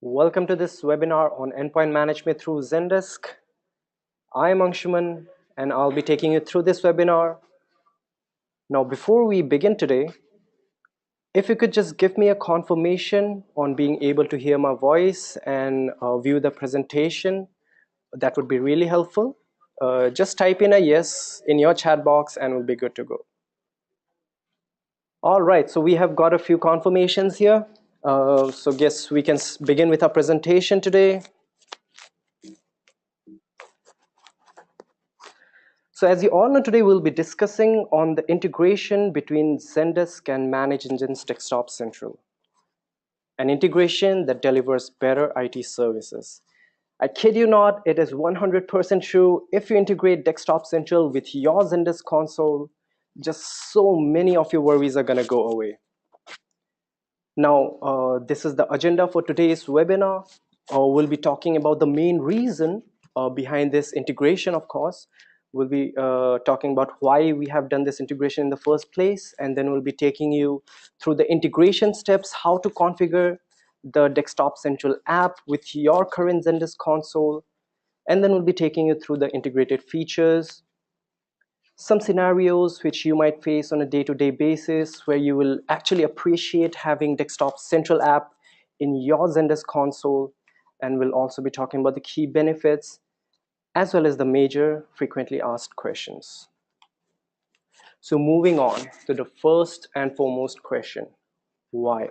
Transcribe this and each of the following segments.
Welcome to this webinar on endpoint management through Zendesk. I am Anshuman and I'll be taking you through this webinar. Now, before we begin today, if you could just give me a confirmation on being able to hear my voice and view the presentation, that would be really helpful. Just type in a yes in your chat box and we'll be good to go. All right, so we have got a few confirmations here. So guess we can begin with our presentation today. So as you all know, today we'll be discussing on the integration between Zendesk and ManageEngine's Desktop Central, an integration that delivers better IT services. I kid you not, it is 100% true. If you integrate Desktop Central with your Zendesk console, just so many of your worries are going to go away. Now, this is the agenda for today's webinar. We'll be talking about the main reason behind this integration, of course. We'll be talking about why we have done this integration in the first place, and then we'll be taking you through the integration steps, how to configure the Desktop Central app with your current Zendesk console, and then we'll be taking you through the integrated features, some scenarios which you might face on a day-to-day basis where you will actually appreciate having Desktop Central app in your Zendesk console, and we'll also be talking about the key benefits as well as the major frequently asked questions. So moving on to the first and foremost question, why?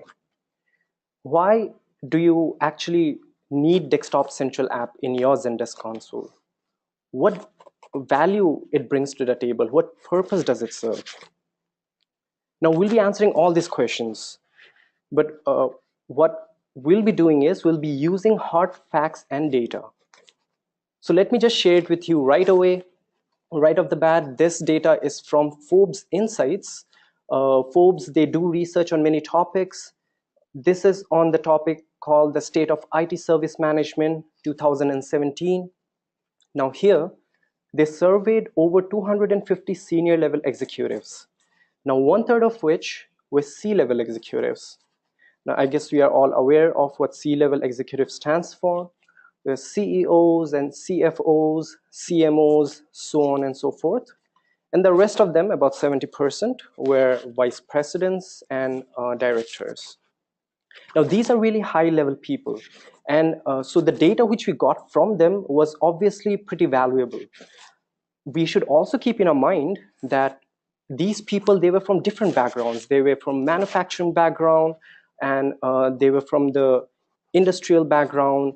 Why do you actually need Desktop Central app in your Zendesk console? What value it brings to the table? What purpose does it serve? Now we'll be answering all these questions, but what we'll be doing is we'll be using hard facts and data. So let me just share it with you right away. Right off the bat, this data is from Forbes Insights. Forbes, they do research on many topics. This is on the topic called the State of IT Service Management 2017. Now here, they surveyed over 250 senior level executives. Now 1/3 of which were C-level executives. Now I guess we are all aware of what C-level executive stands for. There's CEOs and CFOs, CMOs, so on and so forth. And the rest of them, about 70%, were vice presidents and directors. Now, these are really high-level people. And so the data which we got from them was obviously pretty valuable. We should also keep in our mind that these people, they were from different backgrounds. They were from manufacturing background, and they were from the industrial background.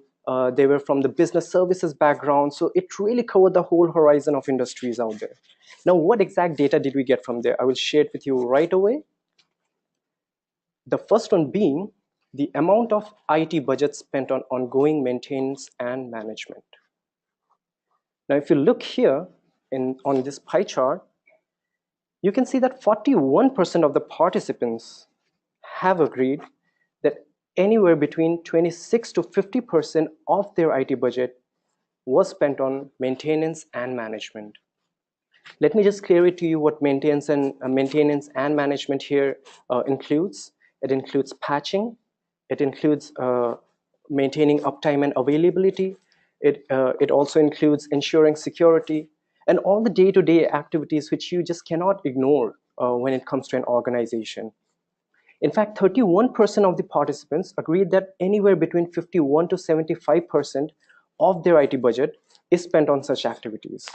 They were from the business services background. So it really covered the whole horizon of industries out there. Now, what exact data did we get from there? I will share it with you right away. The first one being the amount of IT budget spent on ongoing maintenance and management. Now, if you look here on this pie chart, you can see that 41% of the participants have agreed that anywhere between 26 to 50% of their IT budget was spent on maintenance and management. Let me just clear it to you what maintenance and management here includes. It includes patching. It includes maintaining uptime and availability. It also includes ensuring security and all the day-to-day activities which you just cannot ignore when it comes to an organization. In fact, 31% of the participants agreed that anywhere between 51 to 75% of their IT budget is spent on such activities.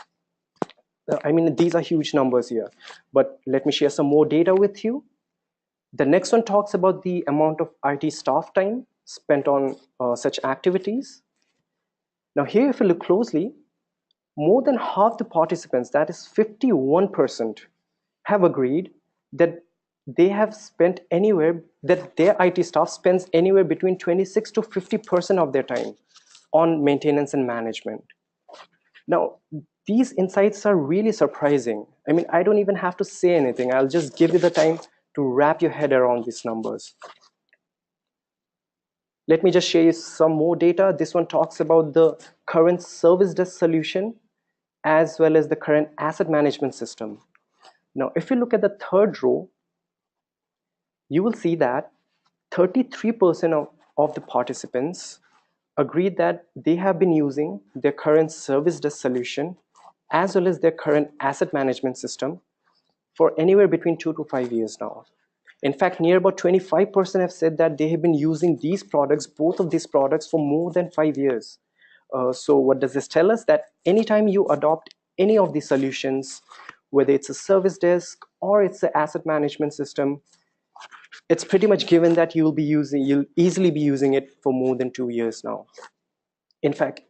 I mean, these are huge numbers here, but let me share some more data with you. The next one talks about the amount of IT staff time spent on such activities. Now here, if you look closely, more than half the participants, that is 51%, have agreed that they have spent anywhere, that their IT staff spends anywhere between 26 to 50% of their time on maintenance and management. Now, these insights are really surprising. I mean, I don't even have to say anything. I'll just give you the time to wrap your head around these numbers. Let me just share you some more data. This one talks about the current service desk solution as well as the current asset management system. Now, if you look at the third row, you will see that 33% of the participants agreed that they have been using their current service desk solution as well as their current asset management system for anywhere between 2 to 5 years now. In fact, near about 25% have said that they have been using these products, both of these products, for more than 5 years. So what does this tell us? That anytime you adopt any of these solutions, whether it's a service desk or it's an asset management system, it's pretty much given that you'll easily be using it for more than 2 years now. In fact,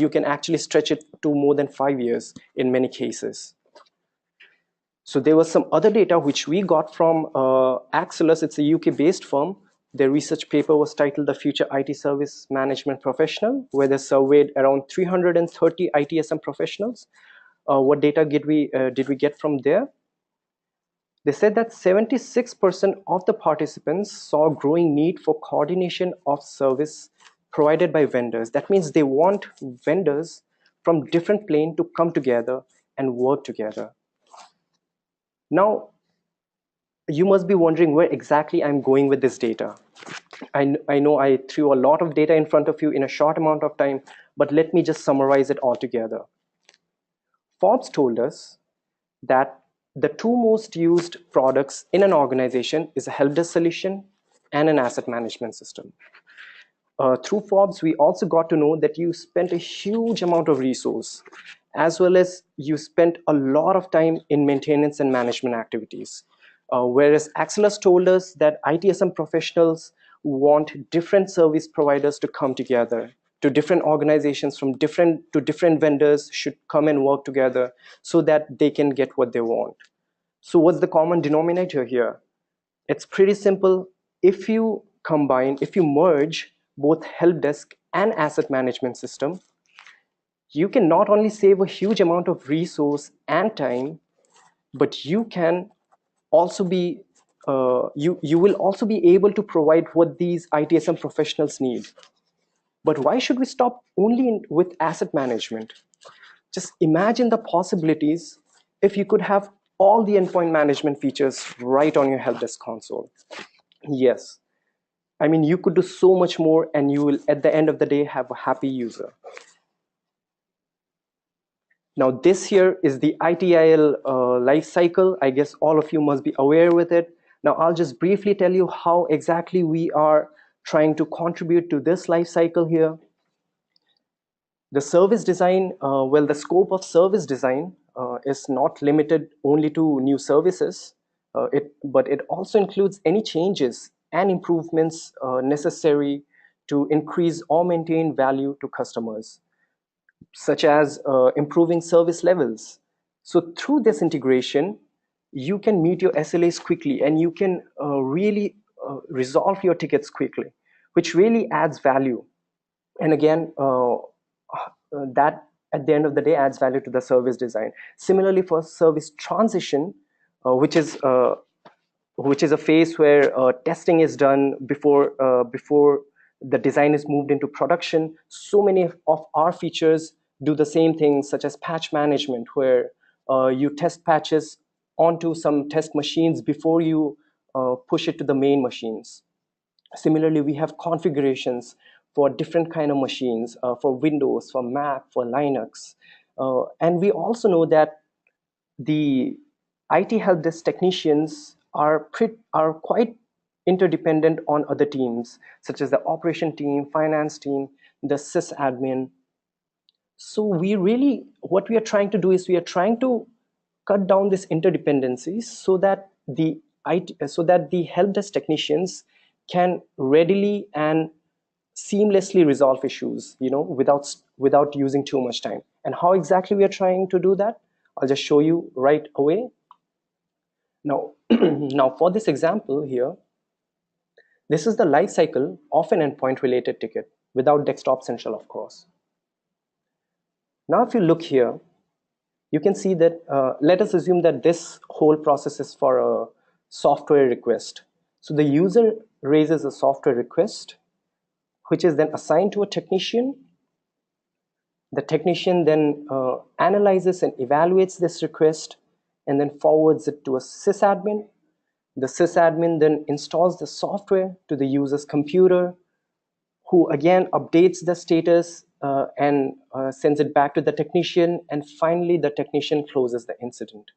you can actually stretch it to more than 5 years in many cases. So there was some other data which we got from Axelos. It's a UK-based firm. Their research paper was titled "The Future IT Service Management Professional," where they surveyed around 330 ITSM professionals. What data did we get from there? They said that 76% of the participants saw a growing need for coordination of service provided by vendors. That means they want vendors from different planes to come together and work together. Now, you must be wondering where exactly I'm going with this data. I know I threw a lot of data in front of you in a short amount of time, but let me just summarize it all together. Forbes told us that the two most used products in an organization is a help desk solution and an asset management system. Through Forbes, we also got to know that you spent a huge amount of resource, as well as you spent a lot of time in maintenance and management activities. Whereas Axelos told us that ITSM professionals want different service providers to come together, to different organizations from different vendors should come and work together so that they can get what they want. So what's the common denominator here? It's pretty simple. If you merge both help desk and asset management system, you can not only save a huge amount of resource and time, but you can also be you will also be able to provide what these ITSM professionals need. But why should we stop only with asset management? Just imagine the possibilities if you could have all the endpoint management features right on your help desk console. Yes, I mean, you could do so much more, and you will, at the end of the day, have a happy user. Now, this here is the ITIL Lifecycle. I guess all of you must be aware with it. Now, I'll just briefly tell you how exactly we are trying to contribute to this lifecycle here. The service design, well, the scope of service design is not limited only to new services, but it also includes any changes and improvements necessary to increase or maintain value to customers, such as improving service levels. So through this integration, you can meet your SLAs quickly, and you can really resolve your tickets quickly, which really adds value. And again, that at the end of the day adds value to the service design. Similarly, for service transition, which is a phase where testing is done before the design is moved into production, so many of our features do the same thing, such as patch management, where you test patches onto some test machines before you push it to the main machines. Similarly, we have configurations for different kind of machines, for Windows, for Mac, for Linux. And we also know that the IT help desk technicians are quite interdependent on other teams, such as the operation team, finance team, the sysadmin. So what we are trying to do is we are trying to cut down this interdependencies so that the help desk technicians can readily and seamlessly resolve issues, without using too much time. And how exactly we are trying to do that, I'll just show you right away. Now, now for this example here, this is the life cycle of an endpoint related ticket without Desktop Central, of course. Now, if you look here, you can see that, let us assume that this whole process is for a software request. So the user raises a software request, which is then assigned to a technician. The technician then analyzes and evaluates this request and then forwards it to a sysadmin. The sysadmin then installs the software to the user's computer, who again updates the status and sends it back to the technician, and finally the technician closes the incident.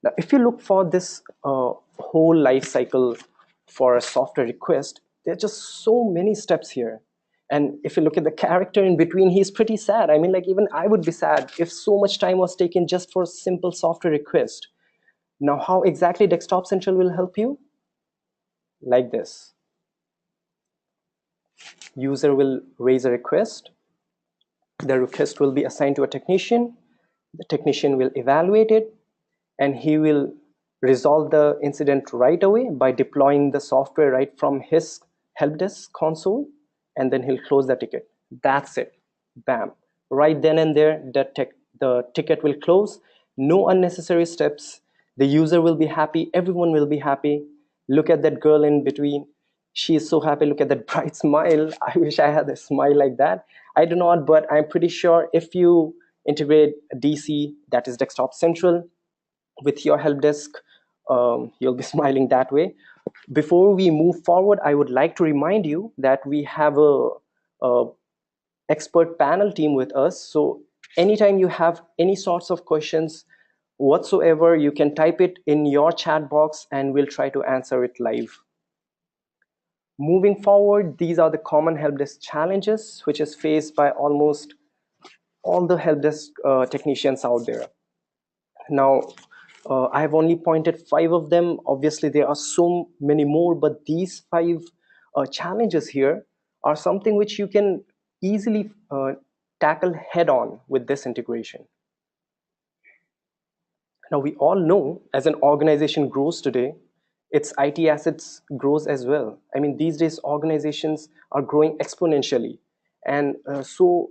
Now, if you look for this whole life cycle for a software request, there are just so many steps here. And if you look at the character in between, he's pretty sad. I mean, like, even I would be sad if so much time was taken just for a simple software request. Now, how exactly Desktop Central will help you? Like this. User will raise a request. The request will be assigned to a technician. The technician will evaluate it, and he will resolve the incident right away by deploying the software right from his help desk console, and then he'll close the ticket. That's it. Bam. Right then and there, the ticket will close. No unnecessary steps. The user will be happy. Everyone will be happy. Look at that girl in between. She is so happy. Look at that bright smile. I wish I had a smile like that. I do not, but I'm pretty sure if you integrate DC, that is Desktop Central, with your help desk, you'll be smiling that way. Before we move forward, I would like to remind you that we have a expert panel team with us. So anytime you have any sorts of questions whatsoever, you can type it in your chat box and we'll try to answer it live. Moving forward, these are the common help desk challenges which is faced by almost all the help desk technicians out there. Now, I have only pointed 5 of them. Obviously, there are so many more, but these 5 challenges here are something which you can easily tackle head on with this integration. Now, we all know as an organization grows today, its IT assets grows as well. I mean, these days organizations are growing exponentially, and so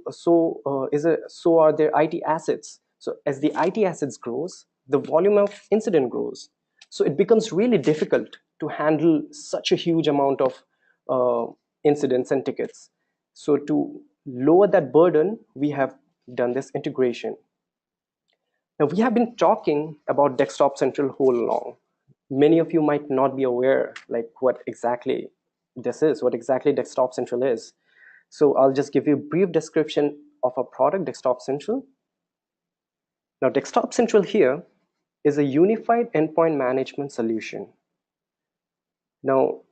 are their IT assets. So as the IT assets grows, the volume of incident grows. So it becomes really difficult to handle such a huge amount of incidents and tickets. So to lower that burden, we have done this integration. Now, we have been talking about Desktop Central whole along. Many of you might not be aware like what exactly this is, what exactly Desktop Central is. So I'll just give you a brief description of our product, Desktop Central. Now, Desktop Central here is a unified endpoint management solution. Now,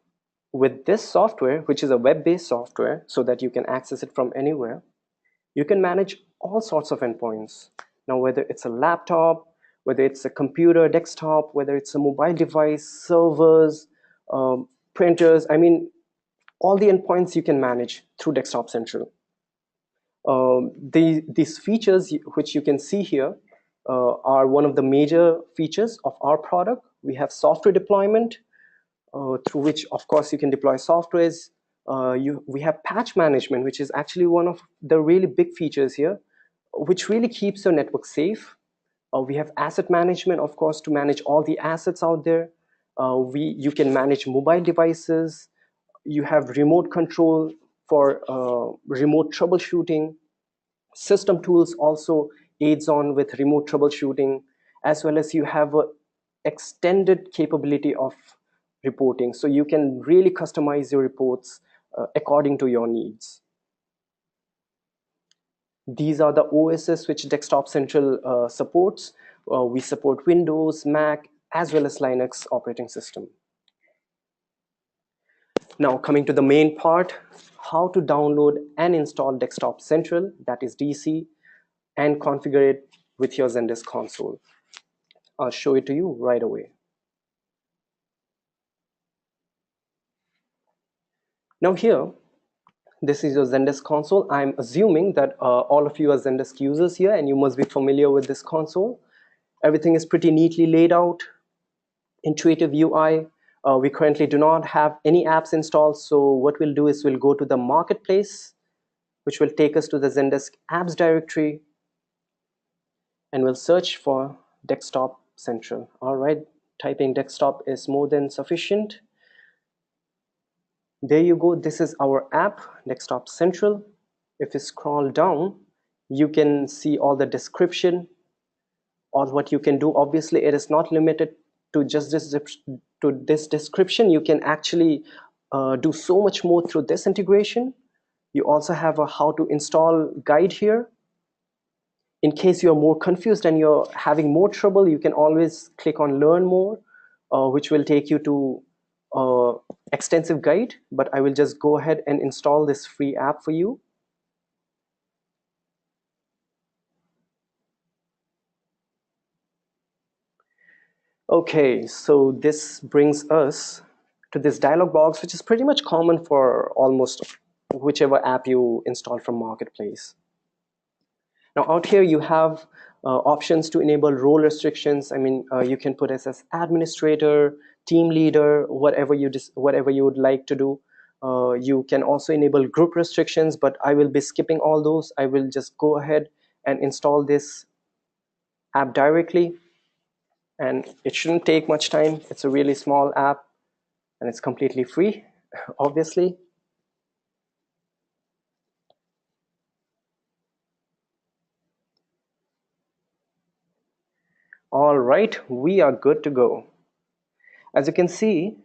with this software, which is a web-based software so that you can access it from anywhere, you can manage all sorts of endpoints. Now, whether it's a laptop, whether it's a computer, desktop, whether it's a mobile device, servers, printers, I mean, all the endpoints you can manage through Desktop Central. These features which you can see here are one of the major features of our product. We have software deployment, through which, of course, you can deploy softwares. We have patch management, which is actually one of the really big features here, which really keeps your network safe. We have asset management, of course, to manage all the assets out there. You can manage mobile devices. You have remote control for remote troubleshooting. System tools also aids on with remote troubleshooting, as well as you have an extended capability of reporting. So you can really customize your reports according to your needs. These are the OSs which Desktop Central supports. We support Windows, Mac, as well as Linux operating system. Now, coming to the main part, how to download and install Desktop Central, that is DC, and configure it with your Zendesk console. I'll show it to you right away. Now here, this is your Zendesk console. I'm assuming that all of you are Zendesk users here and you must be familiar with this console. Everything is pretty neatly laid out, intuitive UI. We currently do not have any apps installed, so what we'll do is we'll go to the marketplace, which will take us to the Zendesk apps directory, and we'll search for Desktop Central. All right, typing desktop is more than sufficient. There you go. This is our app, Desktop Central. If you scroll down, you can see all the description, all what you can do. Obviously, it is not limited to just this description. You can actually do so much more through this integration. You also have a how to install guide here. In case you're more confused and you're having more trouble, you can always click on learn more, which will take you to extensive guide, but I will just go ahead and install this free app for you. Okay, so this brings us to this dialog box, which is pretty much common for almost whichever app you install from Marketplace. Now out here you have options to enable role restrictions. I mean, you can put as administrator, team leader, whatever you would like to do. You can also enable group restrictions, but I will be skipping all those. I will just go ahead and install this app directly, and it shouldn't take much time. It's a really small app and it's completely free, obviously. All right, we are good to go. As you can see,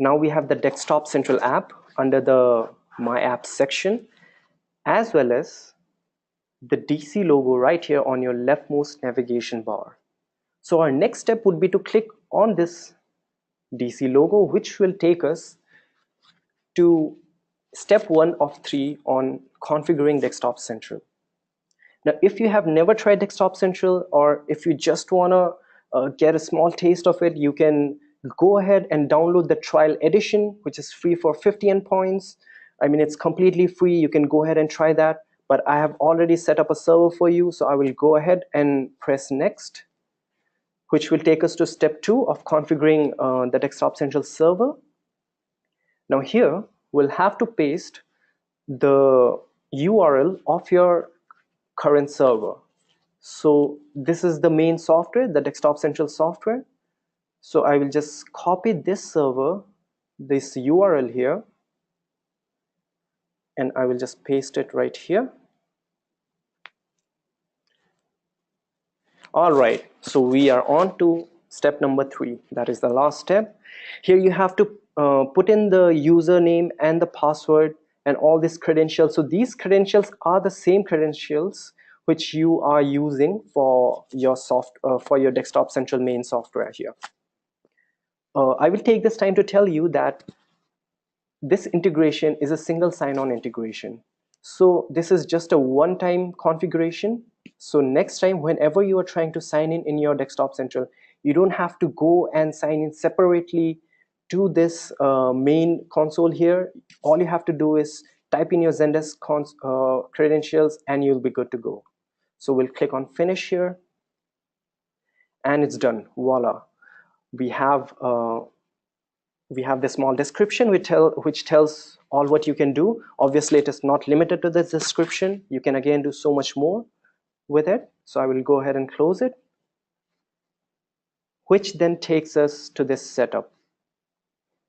now we have the Desktop Central app under the My Apps section, as well as the DC logo right here on your leftmost navigation bar. So our next step would be to click on this DC logo, which will take us to step 1 of 3 on configuring Desktop Central. Now, if you have never tried Desktop Central, or if you just want to get a small taste of it, you can go ahead and download the trial edition, which is free for 50 endpoints. I mean, it's completely free. You can go ahead and try that. But I have already set up a server for you, so I will go ahead and press next, which will take us to step 2 of configuring the Desktop Central server. Now here, we'll have to paste the URL of your current server. So this is the main software, the Desktop Central software. So I will just copy this server, this URL here, and I will just paste it right here. All right, so we are on to step number 3. That is the last step. Here you have to put in the username and the password and all these credentials. So these credentials are the same credentials which you are using for your Desktop Central main software here. I will take this time to tell you that this integration is a single sign-on integration. So this is just a one-time configuration. So next time, whenever you are trying to sign in your Desktop Central, you don't have to go and sign in separately to this main console here. All you have to do is type in your Zendesk credentials and you'll be good to go. So we'll click on finish here and it's done. Voila. We have this small description which tells all what you can do. Obviously, it is not limited to this description. You can again do so much more with it. So I will go ahead and close it, which then takes us to this setup.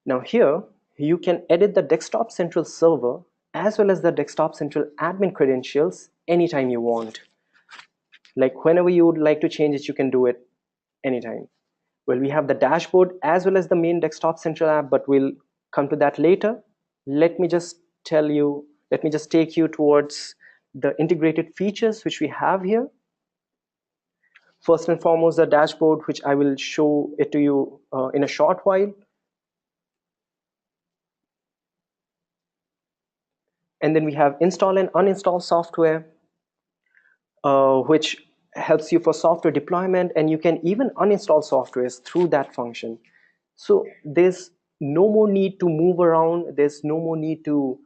Now here, you can edit the Desktop Central server as well as the Desktop Central admin credentials anytime you want. Like whenever you would like to change it, you can do it anytime. Well, we have the dashboard as well as the main Desktop Central app, but we'll come to that later. Let me just take you towards the integrated features which we have here. First and foremost, the dashboard, which I will show it to you in a short while. And then we have install and uninstall software, which helps you for software deployment, and you can even uninstall softwares through that function. So there's no more need to move around. There's no more need to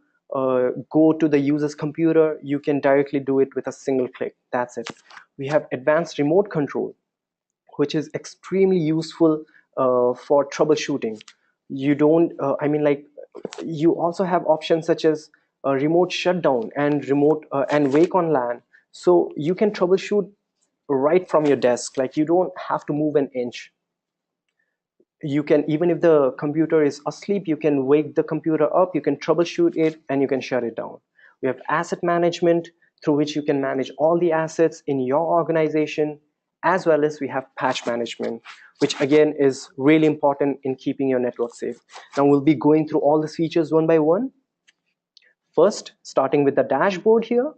go to the user's computer. You can directly do it with a single click. That's it. We have advanced remote control, which is extremely useful for troubleshooting. You don't, you also have options such as remote shutdown and remote and wake on LAN. So you can troubleshoot right from your desk. Like you don't have to move an inch. You can, even if the computer is asleep, you can wake the computer up, you can troubleshoot it, and you can shut it down. We have asset management, through which you can manage all the assets in your organization, as well as we have patch management, which again is really important in keeping your network safe. Now we'll be going through all these features one by one. First, starting with the dashboard here.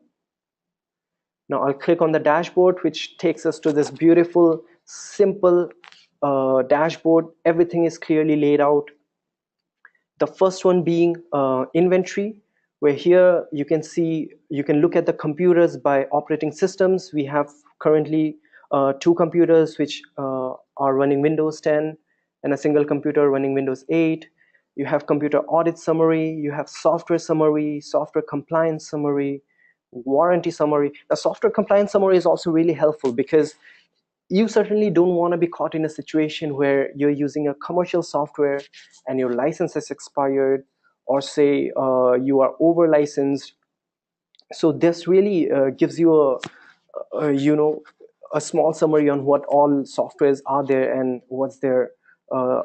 Now I'll click on the dashboard, which takes us to this beautiful, simple dashboard. Everything is clearly laid out. The first one being inventory, where here you can see, you can look at the computers by operating systems. We have currently 2 computers which are running Windows 10 and a single computer running Windows 8. You have computer audit summary, you have software summary, software compliance summary, warranty summary. The software compliance summary is also really helpful because you certainly don't want to be caught in a situation where you're using a commercial software and your license is expired, or say you are over licensed. So this really gives you a small summary on what all softwares are there and what's their uh,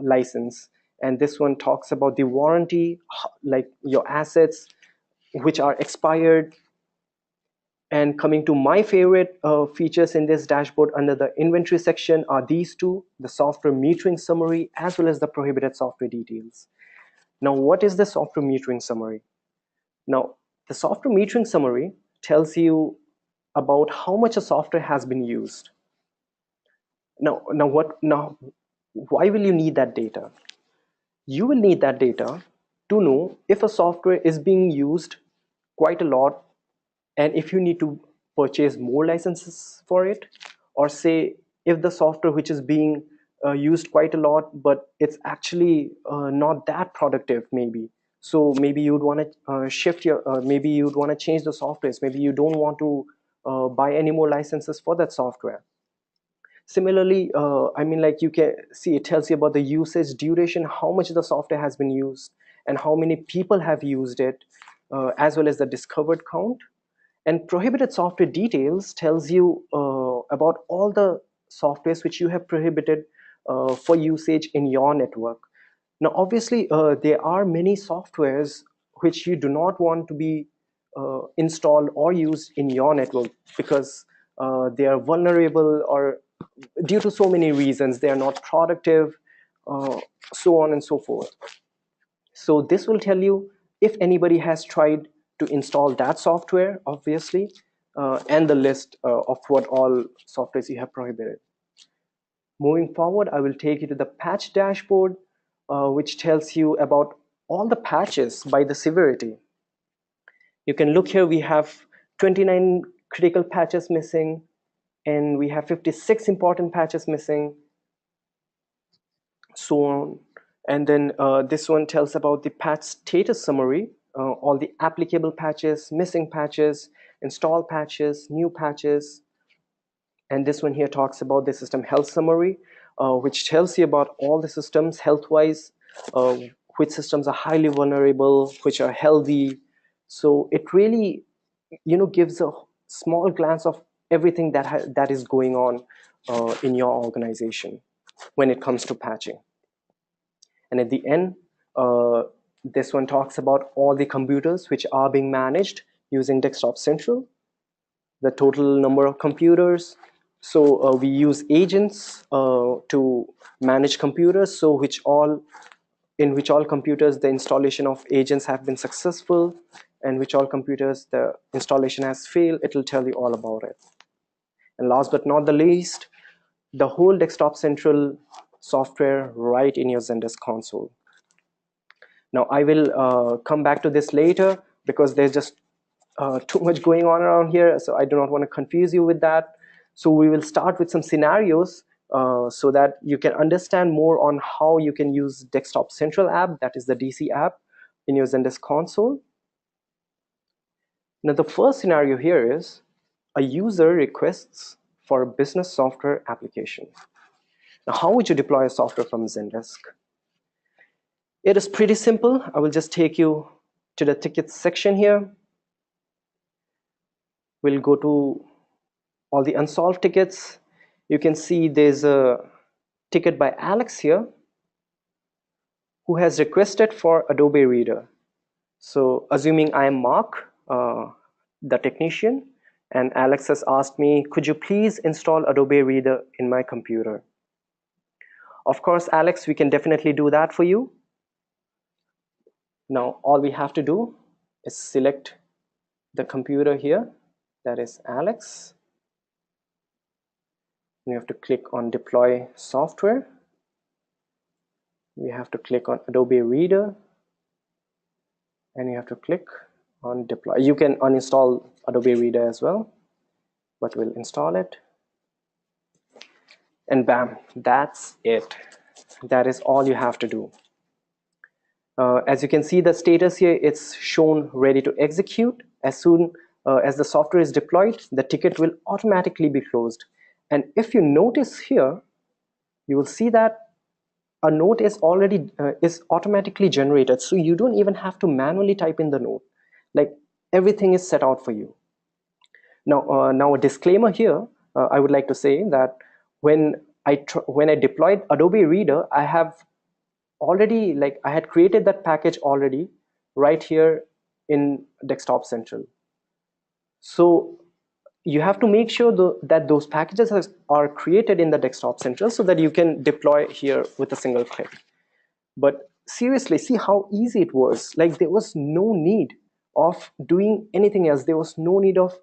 license. And this one talks about the warranty, like your assets which are expired. And coming to my favorite features in this dashboard under the inventory section are these two, the software metering summary as well as the prohibited software details. Now, what is the software metering summary? Now, the software metering summary tells you about how much a software has been used. Now, why will you need that data? You will need that data to know if a software is being used quite a lot, and if you need to purchase more licenses for it, or say if the software which is being used quite a lot but it's actually not that productive, maybe. So maybe you'd want to shift your maybe you'd want to change the softwares, maybe you don't want to buy any more licenses for that software. Similarly, I mean, like, you can see it tells you about the usage duration, how much the software has been used and how many people have used it, as well as the discovered count. And prohibited software details tells you about all the softwares which you have prohibited for usage in your network. Now, obviously, there are many softwares which you do not want to be installed or used in your network because they are vulnerable, or due to so many reasons, they are not productive, uh, so on and so forth. So this will tell you if anybody has tried to install that software, obviously, and the list of what all softwares you have prohibited. Moving forward, I will take you to the patch dashboard, which tells you about all the patches by the severity. You can look here, we have 29 critical patches missing, and we have 56 important patches missing, so on. And then this one tells about the patch status summary, all the applicable patches, missing patches, install patches, new patches. And this one here talks about the system health summary, which tells you about all the systems health-wise, which systems are highly vulnerable, which are healthy. So it really, gives a small glance of everything that is going on in your organization when it comes to patching. And at the end, uh, this one talks about all the computers which are being managed using Desktop Central, the total number of computers. So we use agents to manage computers, so in which all computers the installation of agents have been successful, and which all computers the installation has failed. It will tell you all about it. And last but not the least, the whole Desktop Central software right in your Zendesk console. Now, I will come back to this later because there's just too much going on around here, so I do not want to confuse you with that. So we will start with some scenarios so that you can understand more on how you can use Desktop Central app, that is the DC app, in your Zendesk console. Now, the first scenario here is a user requests for a business software application. Now, how would you deploy a software from Zendesk? It is pretty simple. I will just take you to the tickets section here. We'll go to all the unsolved tickets. You can see there's a ticket by Alex here who has requested for Adobe Reader. So assuming I am Mark, the technician, And Alex has asked me, could you please install Adobe Reader in my computer? Of course, Alex, we can definitely do that for you. Now, all we have to do is select the computer here, that is Alex. We have to click on Deploy Software. We have to click on Adobe Reader, and you have to click on Deploy. You can uninstall Adobe Reader as well, but we'll install it. And bam, that's it. That is all you have to do. As you can see the status here, it's shown ready to execute. As soon as the software is deployed, the ticket will automatically be closed. And if you notice here, you will see that a note is already is automatically generated. So you don't even have to manually type in the note. Like everything is set out for you. Now a disclaimer here, I would like to say that when I deployed Adobe Reader, I have already, like, I had created that package already right here in Desktop Central. So you have to make sure that those packages are created in the Desktop Central so that you can deploy here with a single click. But seriously, see how easy it was. Like, there was no need of doing anything else. There was no need of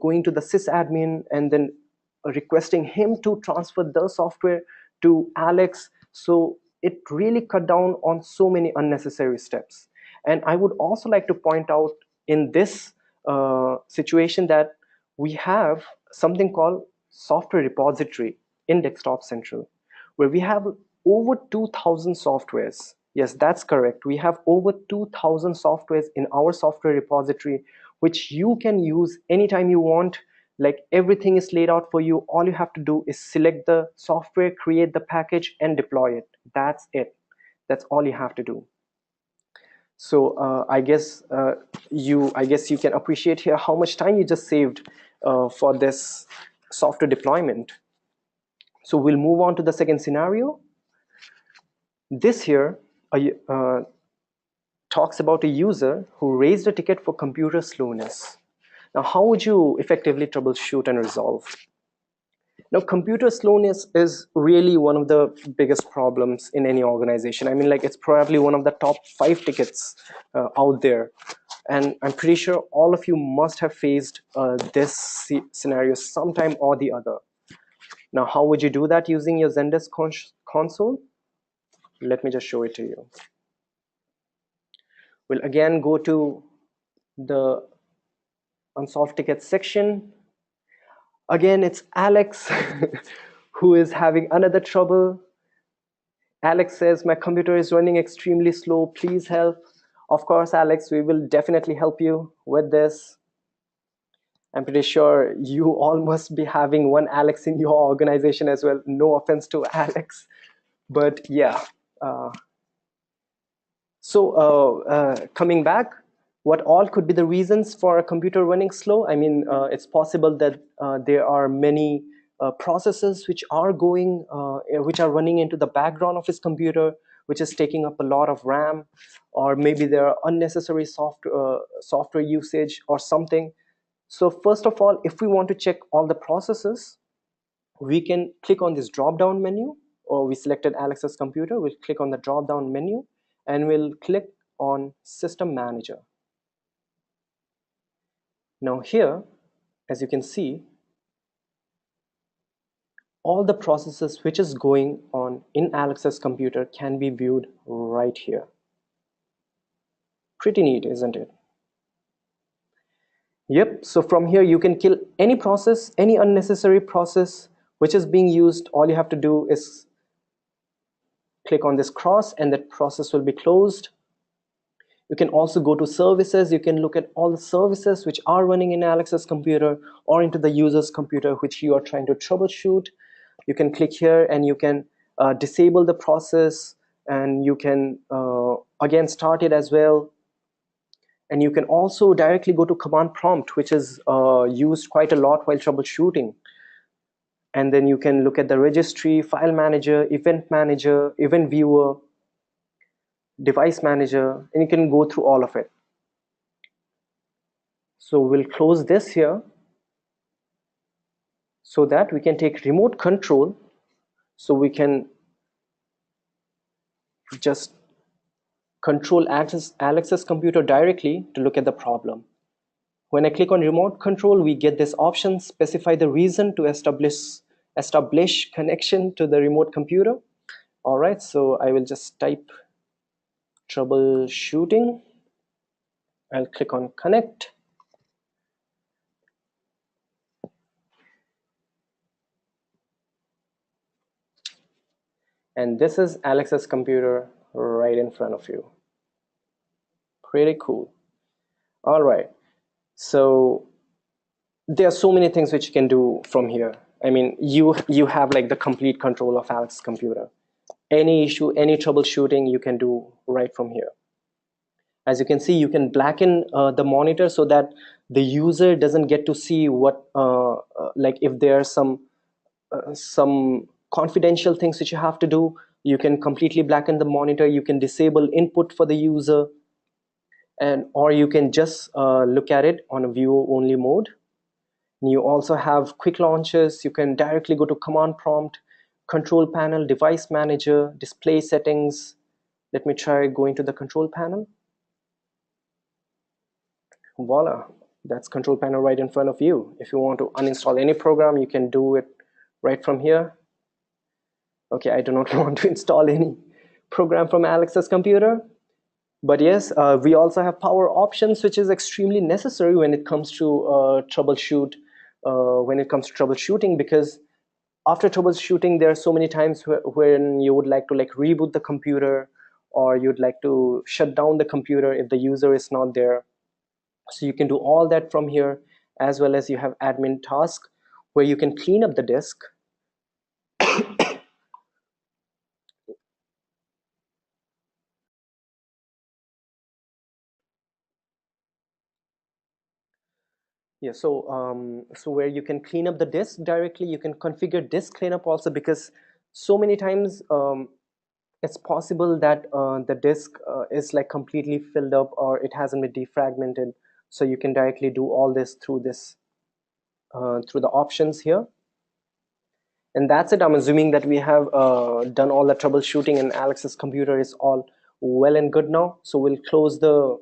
going to the sysadmin and then requesting him to transfer the software to Alex. So it really cut down on so many unnecessary steps. And I would also like to point out in this situation that we have something called software repository in Desktop Central, where we have over 2,000 softwares. Yes, that's correct. We have over 2,000 softwares in our software repository, which you can use anytime you want. Like, everything is laid out for you. All you have to do is select the software, create the package, and deploy it. That's it. That's all you have to do. So I guess you can appreciate here how much time you just saved for this software deployment. So we'll move on to the second scenario. This here talks about a user who raised a ticket for computer slowness. Now, how would you effectively troubleshoot and resolve? Now, computer slowness is really one of the biggest problems in any organization. I mean, like, it's probably one of the top 5 tickets out there. And I'm pretty sure all of you must have faced this scenario sometime or the other. Now, how would you do that using your Zendesk console? Let me just show it to you. We'll again go to the unsolved tickets section. Again, it's Alex who is having another trouble. Alex says, my computer is running extremely slow. Please help. Of course, Alex, we will definitely help you with this. I'm pretty sure you all must be having one Alex in your organization as well. No offense to Alex, but yeah. Coming back, what all could be the reasons for a computer running slow? I mean, it's possible that there are many processes which are running into the background of his computer, which is taking up a lot of RAM, or maybe there are unnecessary software usage or something. So first of all, if we want to check all the processes, we can click on this drop-down menu, or we selected Alex's computer, we'll click on the drop-down menu, and we'll click on System Manager. Now here, as you can see, all the processes which is going on in Alex's computer can be viewed right here. Pretty neat, isn't it? Yep, so from here you can kill any process, any unnecessary process which is being used. All you have to do is click on this cross and that process will be closed. You can also go to services. You can look at all the services which are running in Alex's computer or into the user's computer which you are trying to troubleshoot. You can click here and you can disable the process, and you can again start it as well. And you can also directly go to command prompt, which is used quite a lot while troubleshooting. And then you can look at the registry, file manager, event viewer, device manager, and you can go through all of it. So we'll close this here, so that we can take remote control, so we can just control Alex's computer directly to look at the problem. When I click on remote control, we get this option, specify the reason to establish connection to the remote computer. All right, so I will just type troubleshooting. I'll click on connect. And this is Alex's computer right in front of you. Pretty cool. All right, so there are so many things which you can do from here. I mean, you have like the complete control of Alex's computer. Any issue, any troubleshooting you can do right from here. As you can see, you can blacken the monitor so that the user doesn't get to see what like if there are some confidential things which you have to do. You can completely blacken the monitor. You can disable input for the user, and or you can just look at it on a view only mode. You also have quick launches. You can directly go to command prompt, control panel, device manager, display settings. Let me try going to the control panel. Voila, that's control panel right in front of you. If you want to uninstall any program, you can do it right from here. Okay, I do not want to install any program from Alex's computer. But yes, we also have power options, which is extremely necessary when it comes to troubleshooting, because after troubleshooting, there are so many times when you would like to like reboot the computer, or you'd like to shut down the computer if the user is not there. So you can do all that from here, as well as you have admin task where you can clean up the disk. Yeah, so where you can clean up the disk directly, you can configure disk cleanup also, because so many times it's possible that the disk is like completely filled up, or it hasn't been defragmented. So you can directly do all this through through the options here. And that's it. I'm assuming that we have done all the troubleshooting and Alex's computer is all well and good now. So we'll close the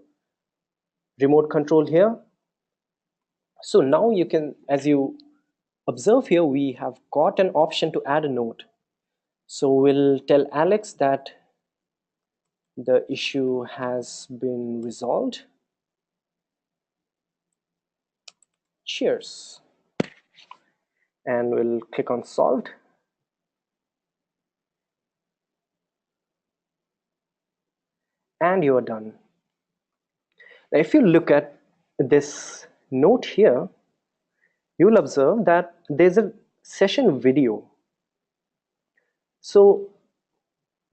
remote control here. So now you can, as you observe here, we have got an option to add a note. So we'll tell Alex that the issue has been resolved. Cheers. And we'll click on solved. And you're done. Now, if you look at this note here, you'll observe that there's a session video. So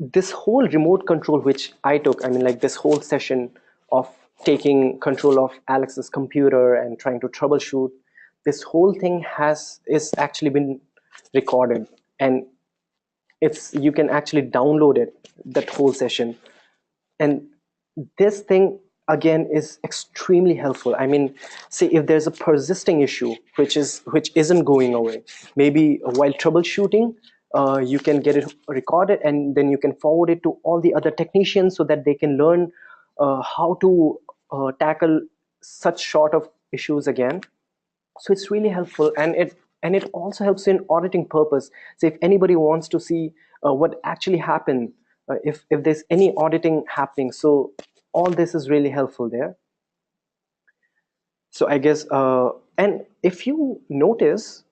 this whole remote control which I took, I mean like this whole session of taking control of Alex's computer and trying to troubleshoot, this whole thing is actually been recorded, and you can actually download it, that whole session. And this thing again is extremely helpful. I mean, say if there's a persisting issue which isn't going away, maybe while troubleshooting, you can get it recorded, and then you can forward it to all the other technicians so that they can learn how to tackle such sort of issues again. So it's really helpful, and it also helps in auditing purpose. So if anybody wants to see what actually happened, if there's any auditing happening, so all this is really helpful there. So I guess and if you notice,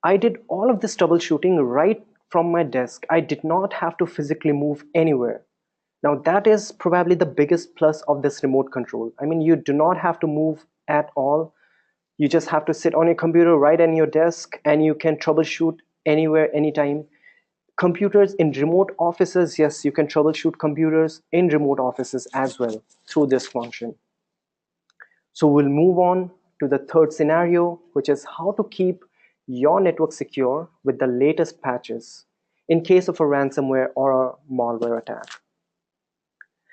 I did all of this troubleshooting right from my desk. I did not have to physically move anywhere. Now that is probably the biggest plus of this remote control. I mean, you do not have to move at all. You just have to sit on your computer right on your desk, and you can troubleshoot anywhere, anytime. Computers in remote offices, yes, you can troubleshoot computers in remote offices as well through this function. So we'll move on to the third scenario, which is how to keep your network secure with the latest patches in case of a ransomware or a malware attack.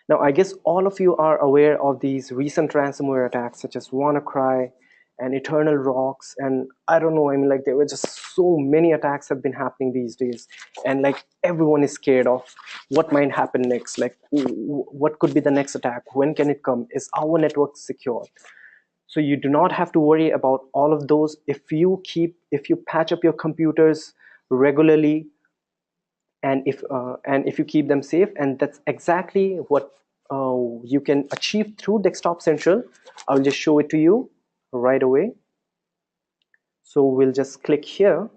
Now, I guess all of you are aware of these recent ransomware attacks such as WannaCry and eternal rocks, and I don't know, I mean, like, there were just so many attacks have been happening these days, and like everyone is scared of what might happen next, like what could be the next attack, when can it come, is our network secure? So you do not have to worry about all of those if you patch up your computers regularly, and if you keep them safe. And that's exactly what you can achieve through Desktop Central. I'll just show it to you right away. So we'll just click here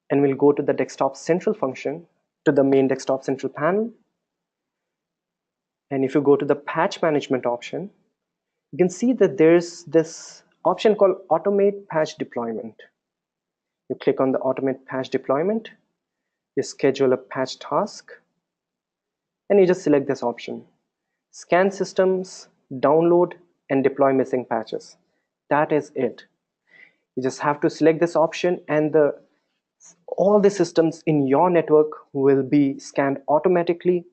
and we'll go to the Desktop Central function, to the main Desktop Central panel. And if you go to the patch management option, you can see that there's this option called automate patch deployment. You click on the automate patch deployment, you schedule a patch task, and you just select this option. Scan systems, download, and deploy missing patches. That is it. You just have to select this option, and all the systems in your network will be scanned automatically.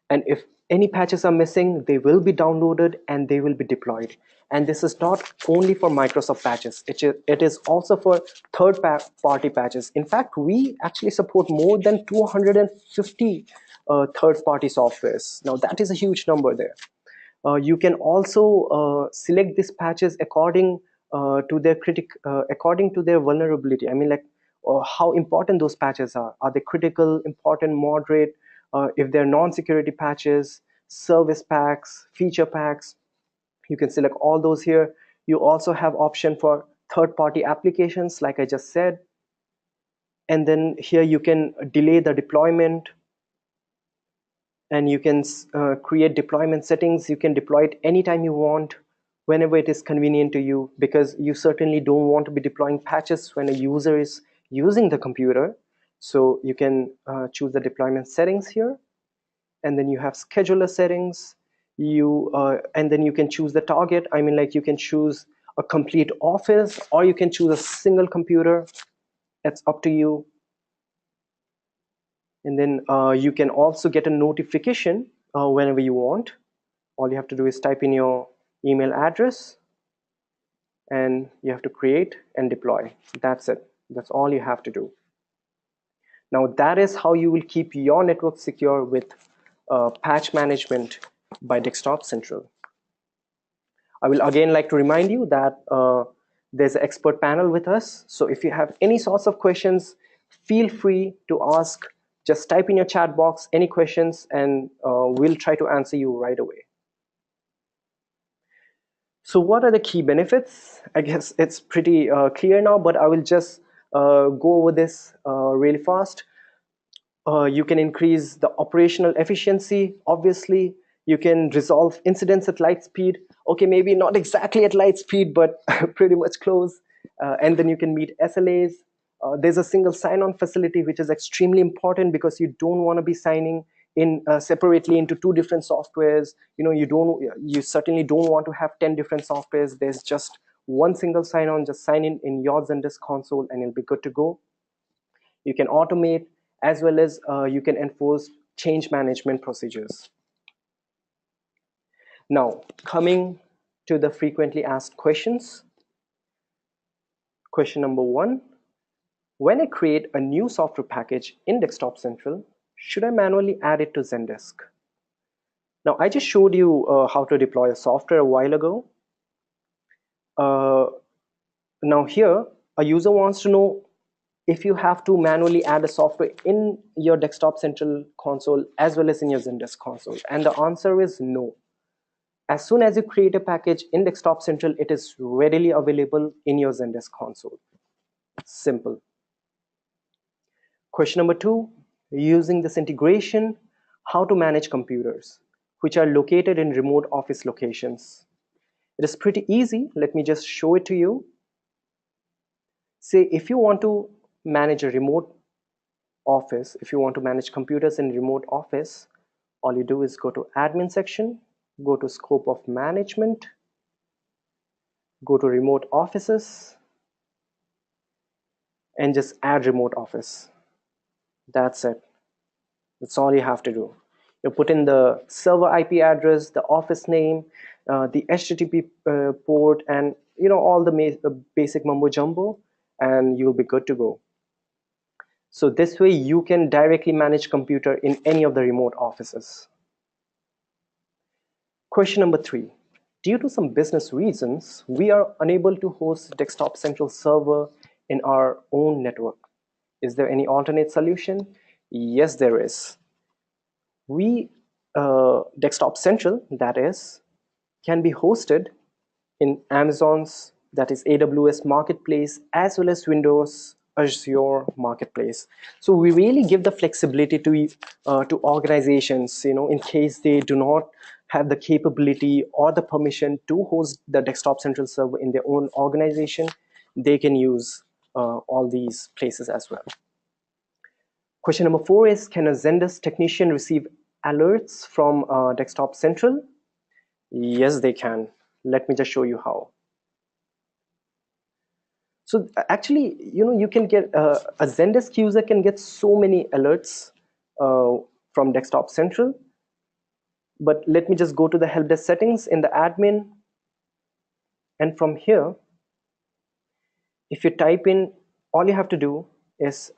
And if any patches are missing, they will be downloaded and they will be deployed. And this is not only for Microsoft patches, it is also for third-party patches. In fact, we actually support more than 250 third-party softwares. Now, that is a huge number there. You can also select these patches according to their vulnerability. I mean, like, how important those patches are. Are they critical, important, moderate? If they're non-security patches, service packs, feature packs, you can select all those here. You also have option for third-party applications, like I just said. And then here you can delay the deployment, and you can create deployment settings. You can deploy it anytime you want, whenever it is convenient to you, because you certainly don't want to be deploying patches when a user is using the computer. So you can choose the deployment settings here, and then you have scheduler settings. And then you can choose the target. I mean, like, you can choose a complete office, or you can choose a single computer. It's up to you. And then you can also get a notification whenever you want. All you have to do is type in your email address, and you have to create and deploy. That's it. That's all you have to do. Now, that is how you will keep your network secure with patch management by Desktop Central. I will again like to remind you that there's an expert panel with us. So if you have any sorts of questions, feel free to ask. Just type in your chat box any questions, and we'll try to answer you right away. So what are the key benefits? I guess it's pretty clear now, but I will just go over this really fast. You can increase the operational efficiency. Obviously, you can resolve incidents at light speed. Okay, maybe not exactly at light speed, but pretty much close. And then you can meet SLAs. There's a single sign-on facility, which is extremely important, because you don't want to be signing in separately into two different softwares. You know, you certainly don't want to have 10 different softwares. There's just one single sign-on. Just sign in your Zendesk console, and it'll be good to go. You can automate, as well as you can enforce change management procedures. Now, coming to the frequently asked questions. Question number 1. When I create a new software package in Desktop Central, should I manually add it to Zendesk? Now, I just showed you how to deploy a software a while ago. Now here, a user wants to know if you have to manually add a software in your Desktop Central console as well as in your Zendesk console. And the answer is no. As soon as you create a package in Desktop Central, it is readily available in your Zendesk console. Simple. Question number 2, using this integration, how to manage computers which are located in remote office locations. It is pretty easy. Let me just show it to you. Say if you want to manage a remote office, if you want to manage computers in remote office, all you do is go to admin section, go to scope of management, go to remote offices, and just add remote office. That's it. That's all you have to do. You put in the server IP address, the office name, the HTTP port, and all the basic mumbo jumbo, and you'll be good to go. So this way you can directly manage computer in any of the remote offices. Question number 3. Due to some business reasons, we are unable to host Desktop Central server in our own network. Is there any alternate solution? Yes, there is. Desktop Central, that is, can be hosted in Amazon's, that is AWS Marketplace, as well as Windows Azure Marketplace. So we really give the flexibility to organizations, in case they do not have the capability or the permission to host the Desktop Central server in their own organization, they can use all these places as well. Question number 4 is, can a Zendesk technician receive alerts from Desktop Central? Yes, they can. Let me just show you how. So actually, you can get a Zendesk user can get so many alerts from Desktop Central. But let me just go to the help desk settings in the admin, and from here, if you type in, all you have to do is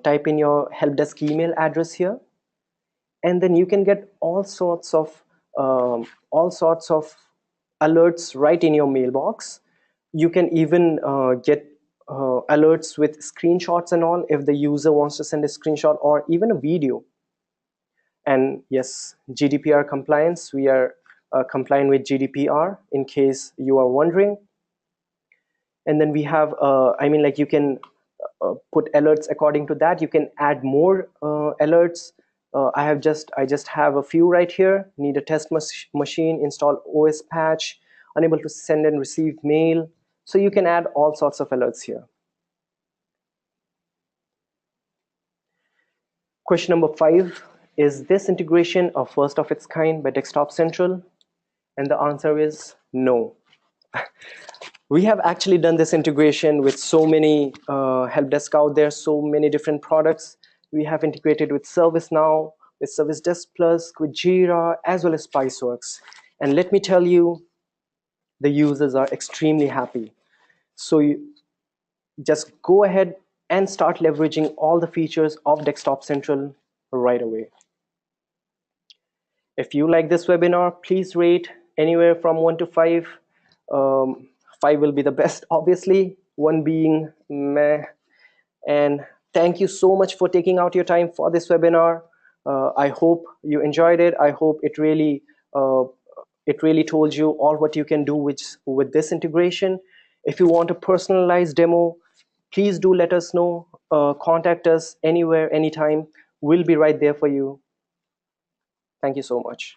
type in your help desk email address here, and then you can get all sorts of alerts right in your mailbox. You can even get alerts with screenshots and all if the user wants to send a screenshot or even a video. And yes, GDPR compliance, we are compliant with GDPR, in case you are wondering. And then we have you can put alerts according to that. You can add more alerts. I just have a few right here. Need a test machine, install OS patch, unable to send and receive mail. So you can add all sorts of alerts here. Question number 5, is this integration a first of its kind by Desktop Central? And the answer is no. We have actually done this integration with so many help desk out there, so many different products. We have integrated with ServiceNow, with Service Desk Plus, with Jira, as well as Spiceworks. And let me tell you, the users are extremely happy. So you just go ahead and start leveraging all the features of Desktop Central right away. If you like this webinar, please rate anywhere from 1 to 5. 5 will be the best, obviously, 1 being meh. And thank you so much for taking out your time for this webinar. I hope you enjoyed it. I hope it really told you all what you can do with this integration. If you want a personalized demo, please do let us know. Contact us anywhere, anytime. We'll be right there for you. Thank you so much.